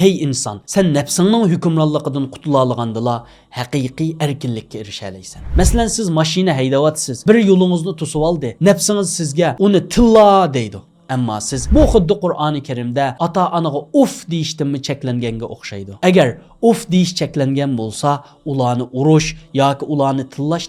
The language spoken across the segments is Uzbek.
Hey inson, sen nafsingning hukmronligidan qutula olgandila haqiqiy erkinlikka erisha olaysan. Masalan, siz mashina haydayapsiz, bir yo'lingizni to'sib oldi. Nafsingiz sizga uni tilla deydi. Ammo siz bu xuddi Qur'oni Karimda ota-onaga uf deyishdanmi cheklanganga o'xshaydi. Agar uf deyish cheklangan bo'lsa, ularni urush yoki ularni tillash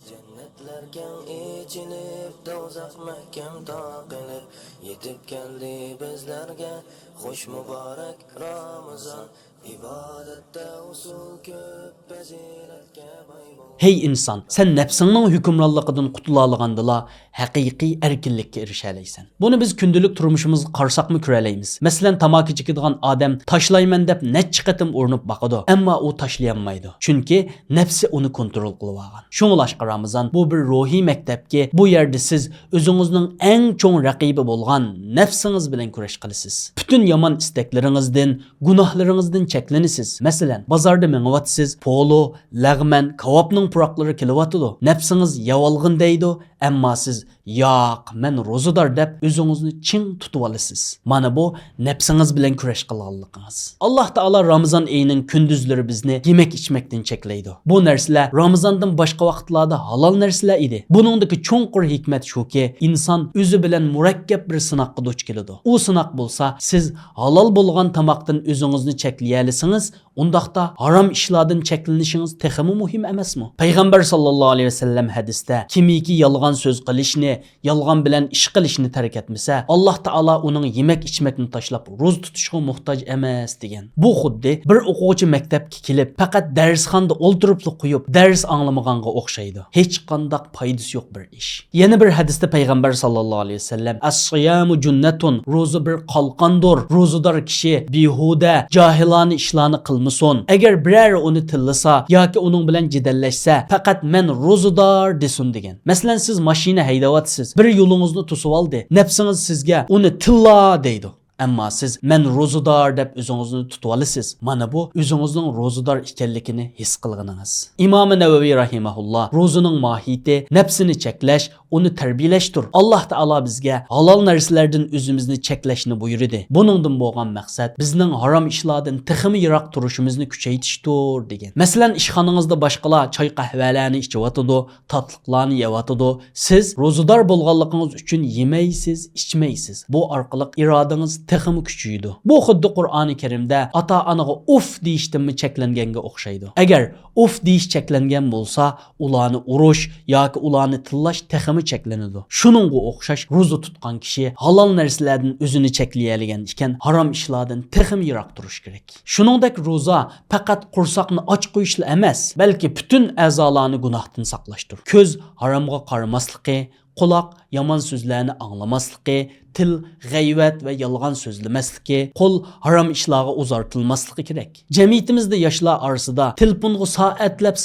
Jannatlarga ichinib, do'zax mahkam taqilib, yetib keldi bizlarga xush muborak Ramazon. İbadette usul köp, faziletga boy bo'l. Hey inson, sen nafsingning hukmronligidan qutula olgandila haqiqiy erkinlikka erisha olaysan. Buni biz kundalik turmushimizga qarsaqmi ko'ra olamiz. Masalan, tamaki chekadigan odam tashlayman deb necha qatim urinib boqadi, ammo u tashlay chunki nafsi uni kontrol qilib olgan. Shunglashqa Ramazon bu bir ruhiy maktabki, bu yerda siz o'zingizning eng cho'ng raqibi bo'lgan nafsingiz bilan kurash qilasiz. Butun yomon istaklaringizdan, gunohlaringizdan cheklanasiz. Masalan, bozorda mengayotsiz, polo, lag'man, kavobning puroqlari kelyotidi. Nafsingiz yavolg'in deydi, ammo siz yo'q, men ro'zador deb o'zingizni ching tutib olasiz. Mana bu nafsingiz bilan kurash qilganligingiz. Alloh taolo Ramazon oyining kunduzlari bizni yemak ichmakdan cheklaydi. Bu narsalar Ramazondan boshqa vaqtlarda halol narsalar edi. Buningdagi cho'nqur hikmat shuki, inson o'zi bilan murakkab bir sinoqqa duch keladi. U sinoq bo'lsa, siz halol bo'lgan tamoqdan o'zingizni cheklayalasiniz, undaqda harom ishlardan cheklanishingiz texmi muhim emasmi? Payg'ambar sallallohu alayhi vasallam hadisda kimiki yolg'on so'z qilishni, yolg'on bilan ish qilishni tark etmasa, Alloh taolo uning yemak ichmakni tashlab ro'za tutishga muhtoj emas degan. Bu xuddi bir o'quvchi maktabga kelib, faqat darsxonada o'ltirib qo'yib, dars anglamaganga o'xshaydi. Hech qanday foydasi yo'q bir ish. Yana bir hadisda payg'ambar sallallohu alayhi vasallam as-siyamu junnatun, ro'za bir qalqondir. Ro'zador kishi behuda, jahilona ishlarni qilmasin. Agar biror uni tillasa yoki uning bilan jidallashsa, faqat men ro'zador desin degan. Masalan, siz mashina haydayapsiz, bir yo'lingizni to'sib oldi. Nafsingiz sizga uni tilla deydi. Ammo siz men ro'zador deb o'zingizni tutib olasiz. Mana bu o'zingizning ro'zador ekanligini his qilganingiz. Imom Navaviy rahimahulloh ro'zaning mohiyati nafsini cheklash, uni tarbiyalashdir. Alloh taolo bizga halol narsalardan o'zimizni cheklashni buyurdi. Buningdan bo'lgan maqsad bizning harom ishlardan texmi yiroq turishimizni kuchaytirishdir degan. Masalan, ishxonangizda boshqalar choy qahvalarni ichayotidi, tatliqlarni yeyotidi. Siz ro'zador bo'lganligingiz uchun yemaysiz, ichmaysiz. Bu orqali irodangiz texmi kuchaydi. Bu xuddi Qur'oni Karimda ota-onaga uf deyishdanmi cheklanganga o'xshaydi. Agar uf deyish cheklangan bo'lsa, ularni urush yoki ularni tillash texmi cheklanadi. Shuningga o'xshash ro'za tutgan kishi halol narsalardan o'zini cheklayagan ekan, harom ishlardan texmi yiroq turish kerak. Shuningdek, ro'za faqat qursoqni och qo'yishla emas, balki butun a'zolarni gunohdan saqlashdir. Ko'z haromga qaramasligi, quloq yomon so'zlarni anglamasligi, til g'ayvat va yolg'on so'zlamasligi, qo'l harom ishlarga uzartilmasligi kerak. Jamiyatimizda yoshlar orasida telefonga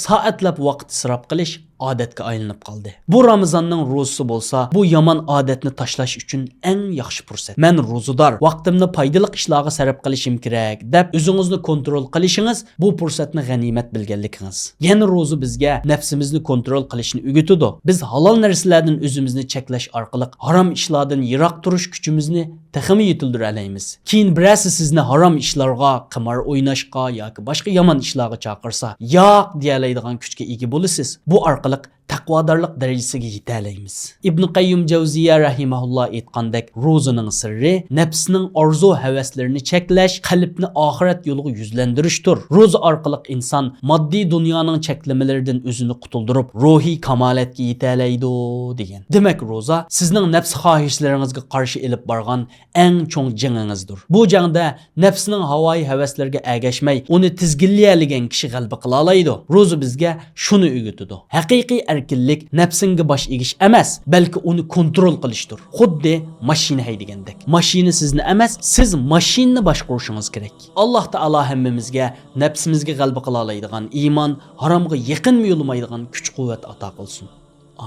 soatlab vaqt isrof qilish odatga aylanib qoldi. Bu Ramazonning ro'zasi bo'lsa, bu yomon odatni tashlash uchun eng yaxshi fursat. Men ro'zador, vaqtimni foydali ishlarga sarf qilishim kerak deb o'zingizni kontrol qilishingiz bu fursatni g'animat bilganligingiz. Yana ro'za bizga nafsimizni kontrol qilishni o'rgatadi. Biz halol narsalardan o'zimizni cheklash orqali harom ishlardan yiroq turish kuchimizni texmi yetildira olamiz. Keyin birasi sizni harom ishlarga, qimor o'ynashga yoki boshqa yomon ishlarga chaqirsa, yo'q deyalaydigan kuchga ega bo'lasiz. Bu orqali taqvodorlik darajasiga yeta olamiz. Ibn Qayyum Javziya rahimahulloh aytgandek, ro'zaning sirri nafsning orzu havaslarini cheklash, qalbni oxirat yo'liga yuzlantirishdir. Ro'za orqali inson moddiy dunyoning cheklamalaridan o'zini qutuldirib, ruhiy kamolatga yeta oladi degan. Demak, ro'za sizning nafs xohishlaringizga qarshi elib borgan eng cho'ng jangingizdir. Bu jangda nafsning havoyi havaslarga agashmay, uni tizginlaydigan kishi g'alaba qila oladi. Ro'za bizga shuni o'rgatadi. Haqiqiy erkinlik nafsinga bosh egish emas, balki uni kontrol qilishdir. Xuddi mashina haydagandek. Mashina sizni emas, siz mashinani boshqarishingiz kerak. Alloh taolo hammamizga nafsimizga g'alaba qila oladigan iymon, haromga yaqin yo'lmaydigan kuch-quvvat ato qilsin.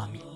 Amin.